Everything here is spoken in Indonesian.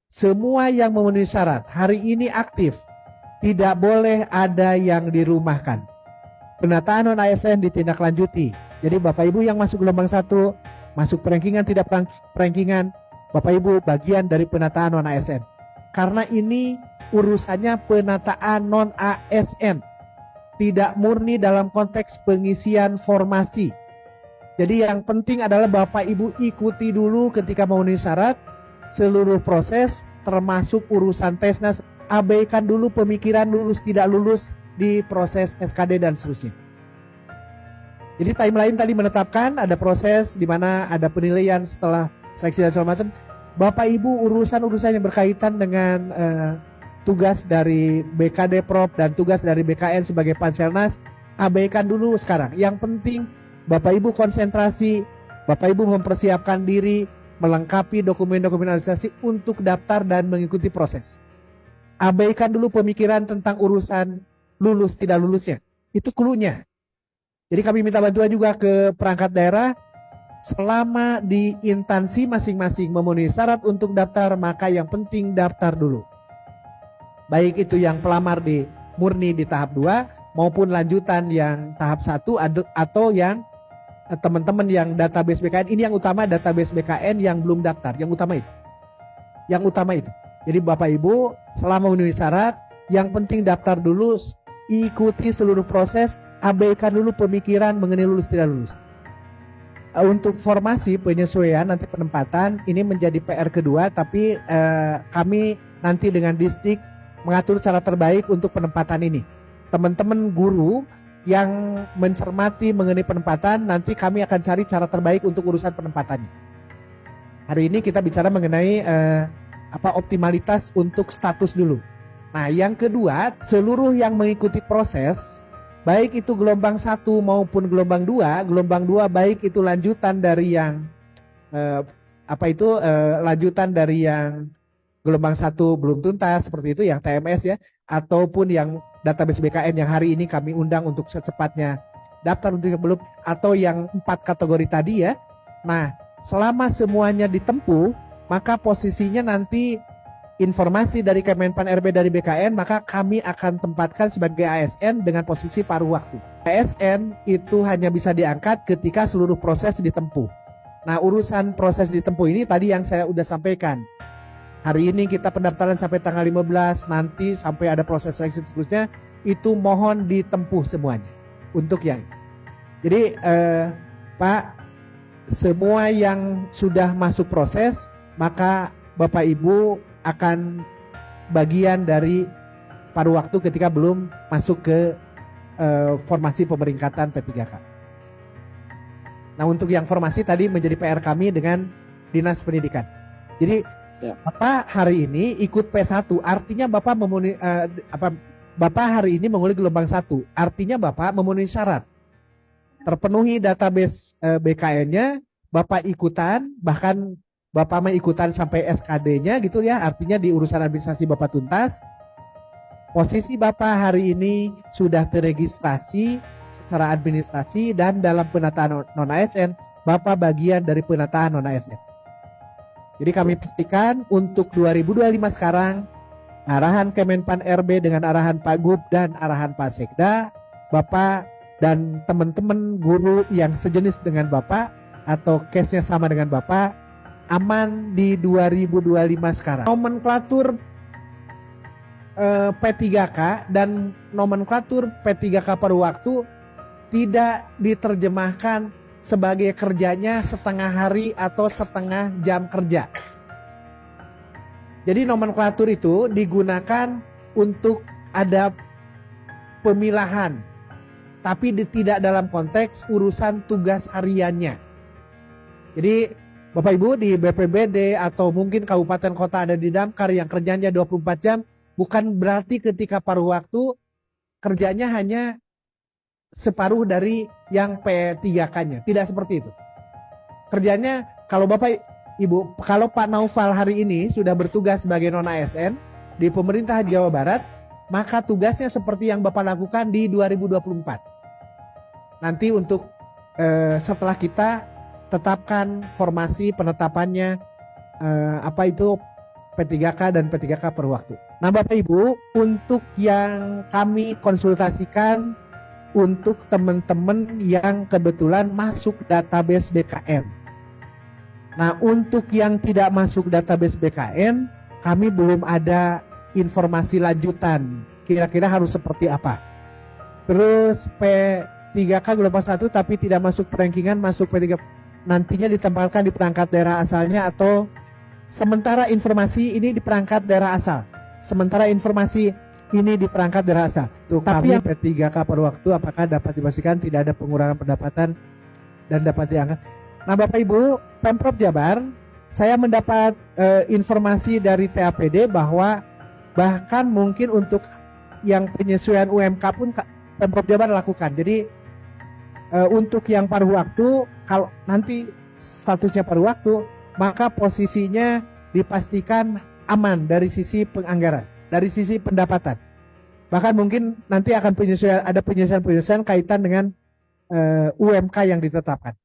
semua yang memenuhi syarat hari ini aktif, tidak boleh ada yang dirumahkan. Penataan non-ASN ditindaklanjuti. Jadi Bapak Ibu yang masuk gelombang 1, masuk perankingan tidak perankingan, Bapak Ibu bagian dari penataan non-ASN. Karena ini urusannya penataan non-ASN, tidak murni dalam konteks pengisian formasi. Jadi yang penting adalah Bapak Ibu ikuti dulu ketika memenuhi syarat seluruh proses termasuk urusan tesnas, abaikan dulu pemikiran lulus tidak lulus di proses SKD dan seterusnya. Jadi timeline tadi menetapkan ada proses di mana ada penilaian setelah seleksi dan segala macam. Bapak Ibu urusan-urusan yang berkaitan dengan tugas dari BKD Prop dan tugas dari BKN sebagai Panselnas abaikan dulu sekarang. Yang penting Bapak Ibu konsentrasi, Bapak Ibu mempersiapkan diri, melengkapi dokumen-dokumen administrasi untuk daftar dan mengikuti proses. Abaikan dulu pemikiran tentang urusan lulus tidak lulusnya. Itu cluenya. Jadi kami minta bantuan juga ke perangkat daerah, selama di instansi masing-masing memenuhi syarat untuk daftar, maka yang penting daftar dulu. Baik itu yang pelamar di murni di tahap 2 maupun lanjutan yang tahap 1 atau yang teman-teman yang database BKN. Ini yang utama, database BKN yang belum daftar, yang utama itu. Yang utama itu. Jadi Bapak Ibu selama memenuhi syarat, yang penting daftar dulu, ikuti seluruh proses, abaikan dulu pemikiran mengenai lulus tidak lulus. Untuk formasi penyesuaian nanti penempatan ini menjadi PR kedua, tapi kami nanti dengan distrik mengatur cara terbaik untuk penempatan ini. Teman-teman guru yang mencermati mengenai penempatan, nanti kami akan cari cara terbaik untuk urusan penempatannya. Hari ini kita bicara mengenai optimalitas untuk status dulu. Nah, yang kedua, seluruh yang mengikuti proses, baik itu gelombang 1 maupun gelombang 2, gelombang 2 baik itu lanjutan dari yang lanjutan dari yang gelombang 1 belum tuntas seperti itu, yang TMS ya, ataupun yang database BKN yang hari ini kami undang untuk secepatnya daftar untuk yang belum, atau yang 4 kategori tadi ya. Nah, selama semuanya ditempuh, maka posisinya nanti informasi dari Kemenpan RB dari BKN, maka kami akan tempatkan sebagai ASN dengan posisi paruh waktu. ASN itu hanya bisa diangkat ketika seluruh proses ditempuh. Nah, urusan proses ditempuh ini tadi yang saya udah sampaikan. Hari ini kita pendaftaran sampai tanggal 15, nanti sampai ada proses seleksi seterusnya, itu mohon ditempuh semuanya untuk yang. Jadi Pak, semua yang sudah masuk proses, maka Bapak Ibu akan bagian dari paruh waktu ketika belum masuk ke formasi pemeringkatan P3K. Nah, untuk yang formasi tadi menjadi PR kami dengan Dinas Pendidikan. Jadi Bapak hari ini ikut P1, artinya Bapak memenuhi Bapak hari ini memenuhi gelombang 1, artinya Bapak memenuhi syarat. Terpenuhi database BKN-nya, Bapak ikutan, bahkan Bapak ikutan sampai SKD-nya gitu ya, artinya di urusan administrasi Bapak tuntas. Posisi Bapak hari ini sudah terregistrasi secara administrasi dan dalam penataan non-ASN, Bapak bagian dari penataan non-ASN. Jadi kami pastikan untuk 2025 sekarang, arahan Kemenpan RB dengan arahan Pak Gub dan arahan Pak Sekda, Bapak dan teman-teman guru yang sejenis dengan Bapak atau case-nya sama dengan Bapak, aman di 2025 sekarang. Nomenklatur P3K dan nomenklatur P3K paruh waktu tidak diterjemahkan sebagai kerjanya setengah hari atau setengah jam kerja. Jadi nomenklatur itu digunakan untuk ada pemilahan, tapi tidak dalam konteks urusan tugas hariannya. Jadi Bapak Ibu di BPBD atau mungkin kabupaten kota ada di Damkar yang kerjanya 24 jam, bukan berarti ketika paruh waktu kerjanya hanya separuh dari yang P3K-nya. Tidak seperti itu. Kerjanya kalau Bapak Ibu, kalau Pak Naufal hari ini sudah bertugas sebagai non-ASN di pemerintah Jawa Barat, maka tugasnya seperti yang Bapak lakukan di 2024. Nanti untuk setelah kita tetapkan formasi penetapannya P3K dan P3K per waktu. Nah Bapak Ibu, untuk yang kami konsultasikan untuk teman-teman yang kebetulan masuk database BKN. Nah untuk yang tidak masuk database BKN, kami belum ada informasi lanjutan. Kira-kira harus seperti apa. Terus P3K gelombang 1 tapi tidak masuk rankingan, masuk P3 nantinya ditempatkan di perangkat daerah asalnya atau sementara informasi ini di perangkat daerah asal. Sementara informasi ini di perangkat daerah asal. Untuk kami P3K per waktu apakah dapat dipastikan tidak ada pengurangan pendapatan dan dapat diangkat. Nah Bapak Ibu, Pemprov Jabar, saya mendapat informasi dari TAPD bahwa bahkan mungkin untuk yang penyesuaian UMK pun Pemprov Jabar lakukan. Jadi untuk yang paruh waktu, kalau nanti statusnya paruh waktu, maka posisinya dipastikan aman dari sisi penganggaran, dari sisi pendapatan. Bahkan mungkin nanti akan ada penyesuaian kaitan dengan UMK yang ditetapkan.